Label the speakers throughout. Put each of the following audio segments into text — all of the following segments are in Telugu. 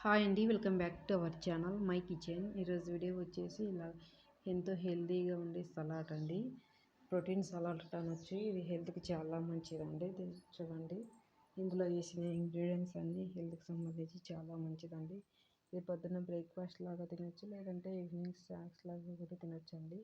Speaker 1: హాయ్ అండి, welcome back to our channel my kitchen. ఈరోజు వీడియో వచ్చేసి ఇలా ఎంతో హెల్తీగా ఉండే సలాడ్ అండి. ప్రోటీన్ సలాడ్ అనొచ్చు. ఇది హెల్త్కి చాలా మంచిదండి. చూడండి, ఇందులో వేసిన ఇంగ్రీడియంట్స్ అన్నీ హెల్త్కి సంబంధించి చాలా మంచిదండి. ఇది పొద్దున్న బ్రేక్ఫాస్ట్ లాగా తినొచ్చు, లేదంటే ఈవినింగ్ స్నాక్స్ లాగా కూడా తినొచ్చు అండి.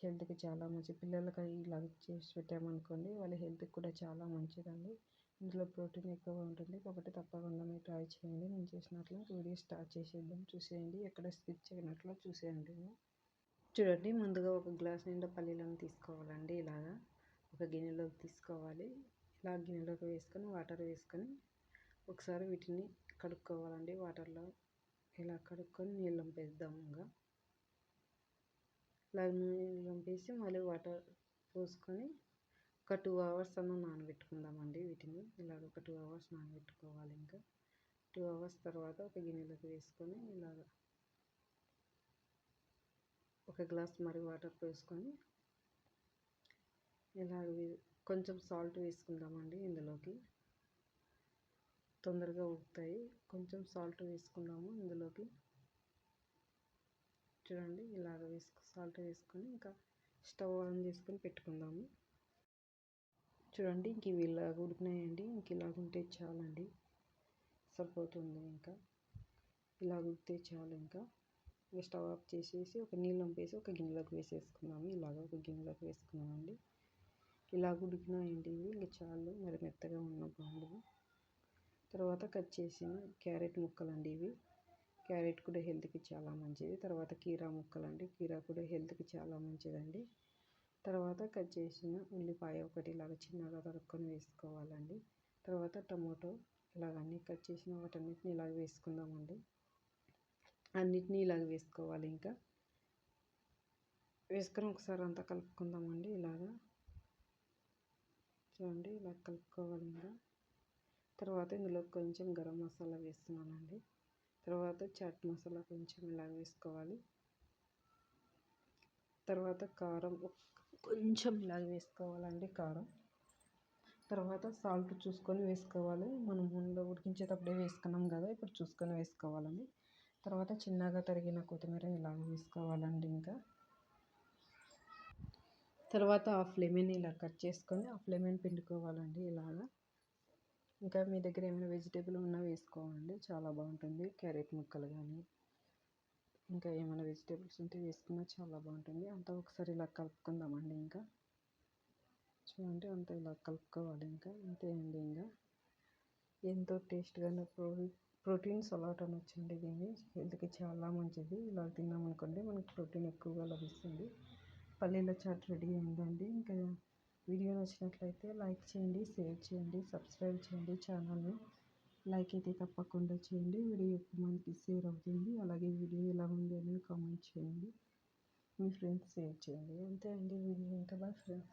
Speaker 1: హెల్త్కి చాలా మంచి. పిల్లలకి ఇలా చేసి పెట్టామనుకోండి, వాళ్ళ హెల్త్కి కూడా చాలా మంచిదండి. ఇందులో ప్రోటీన్ ఎక్కువ ఉంటుంది కాబట్టి తప్పకుండా మీరు ట్రై చేయండి. నేను చేసినట్లు వీడియో స్టార్ట్ చేసేద్దాం. చూసేయండి, ఎక్కడ స్కిప్ చేయనట్లు చూసేయండి. చూడండి, ముందుగా ఒక గ్లాస్ నిండా పల్లీలను తీసుకోవాలండి. ఇలాగా ఒక గిన్నెలోకి తీసుకోవాలి. ఇలా గిన్నెలోకి వేసుకొని వాటర్ వేసుకొని ఒకసారి వీటిని కడుక్కోవాలండి. వాటర్లో ఇలా కడుక్కొని నీళ్ళు వంపేద్దాముగా. ఇలా నీళ్ళు వంపేసి మళ్ళీ వాటర్ పోసుకొని ఒక 2 అవర్స్ అన్న నానబెట్టుకుందామండి. వీటిని ఇలాగ ఒక 2 అవర్స్ నానబెట్టుకోవాలి. ఇంకా 2 అవర్స్ తర్వాత ఒక గిన్నెలోకి వేసుకొని ఇలాగ ఒక గ్లాస్ మరి వాటర్ పోసుకొని ఇలాగ కొంచెం సాల్ట్ వేసుకుందామండి. ఇందులోకి తొందరగా ఉడుకుతాయి. కొంచెం సాల్ట్ వేసుకుందాము ఇందులోకి. చూడండి, ఇలాగ సాల్ట్ వేసుకొని ఇంకా స్టవ్ ఆన్ చేసుకొని పెట్టుకుందాము. చూడండి, ఇంక ఇవి ఇలాగ ఉడికినాయండి. ఇంక ఇలాగ ఉంటే చాలండి, సరిపోతుంది. ఇంకా ఇలా ఉడికితే చాలు. ఇంకా స్టవ్ ఆఫ్ చేసేసి ఒక నీళ్ళు వంపేసి ఒక గిన్నెలోకి వేసేసుకున్నాము. ఇలాగ ఒక గిన్నెలోకి వేసుకున్నామండి. ఇలా ఉడికినాయండి ఇవి. ఇంకా చాలు, మరి మెత్తగా ఉన్న బాగుండదు. తర్వాత కట్ చేసిన క్యారెట్ ముక్కలండి ఇవి. క్యారెట్ కూడా హెల్త్కి చాలా మంచిది. తర్వాత కీరా ముక్కలండి. కీరా కూడా హెల్త్కి చాలా మంచిదండి. తర్వాత కట్ చేసిన ఉల్లిపాయ ఒకటి ఇలాగ చిన్నగా తరుక్కొని వేసుకోవాలండి. తర్వాత టమోటో ఇలాగ అన్నీ కట్ చేసిన వాటన్నిటిని ఇలాగ వేసుకుందామండి. అన్నిటినీ ఇలాగ వేసుకోవాలి. ఇంకా వేసుకొని ఒకసారి అంతా కలుపుకుందామండి. ఇలాగా చూడండి, ఇలా కలుపుకోవాలి. ఇంకా తర్వాత ఇందులో కొంచెం గరం మసాలా వేస్తున్నానండి. తర్వాత చాట్ మసాలా కొంచెం ఇలాగ వేసుకోవాలి. తర్వాత కారం కొంచెం ఇలాగ వేసుకోవాలండి, కారం. తర్వాత సాల్ట్ చూసుకొని వేసుకోవాలి. మనం ముందు ఉడికించేటప్పుడే వేసుకున్నాం కదా, ఇప్పుడు చూసుకొని వేసుకోవాలండి. తర్వాత చిన్నగా తరిగిన కొత్తిమీర ఇలాగ వేసుకోవాలండి. ఇంకా తర్వాత హాఫ్ లెమన్ ఇలా కట్ చేసుకొని హాఫ్ లెమన్ పిండుకోవాలండి ఇలాగా. ఇంకా మీ దగ్గర ఏమైనా వెజిటేబుల్ ఉన్నా వేసుకోవాలండి, చాలా బాగుంటుంది. క్యారెట్ ముక్కలు కానీ ఇంకా ఏమైనా వెజిటేబుల్స్ ఉంటే వేసుకున్నా చాలా బాగుంటుంది. అంతా ఒకసారి ఇలా కలుపుకుందామండి. ఇంకా చూడండి, అంతా ఇలా కలుపుకోవాలి. ఇంకా అంతే అండి. ఇంకా ఎంతో టేస్ట్గా ప్రోటీన్ సలాడ్ అనొచ్చండి. దీన్ని హెల్త్కి చాలా మంచిది. ఇలా తిన్నామనుకోండి మనకు ప్రోటీన్ ఎక్కువగా లభిస్తుంది. పల్లీల చాట్ రెడీ అయిందండి. ఇంకా వీడియో నచ్చినట్లయితే లైక్ చేయండి, షేర్ చేయండి, సబ్స్క్రైబ్ చేయండి. ఛానల్ని లైక్ అయితే తప్పకుండా చేయండి. వీడియో ఎక్కువ మందికి షేర్ అవుతుంది. అలాగే వీడియో ఎలా ఉంది అని కామెంట్ చేయండి. మీ ఫ్రెండ్స్ షేర్ చేయండి. అంతే అండి వీడియో. ఇంకా బాయ్ ఫ్రెండ్స్.